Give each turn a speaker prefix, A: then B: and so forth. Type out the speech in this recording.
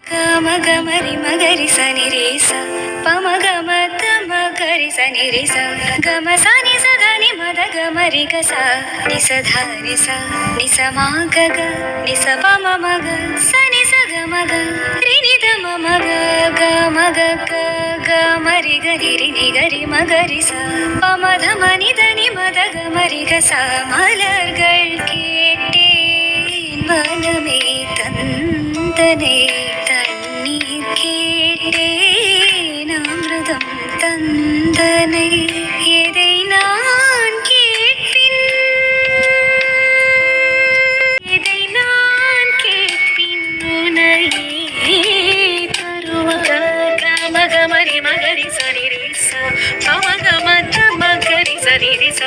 A: గమరి మగరి సని రే స పమ గమ తమ గరి సని రే స గమ సని సదని మద గమరి గ స ని స ధ ని స ని స మా గ గ ని స పమ మగ సని స గ మగ రి ని ద మ మగ గ మగ గ గ మరి గ రి రి ని గరి மகரி ச பம த மனி దని மத கமரி க ச மலர்கள் கேட்டேன் மனமே தந்தனை தண்ணீர் கேட்டேன் அமிர்தம் தந்தனை எதை நான் கேட்பின் எதை நான் கேட்பின் உனையே தருவக கம கமரி மகரி சரி ரி ச பம கம தம கரி சரி ரி ச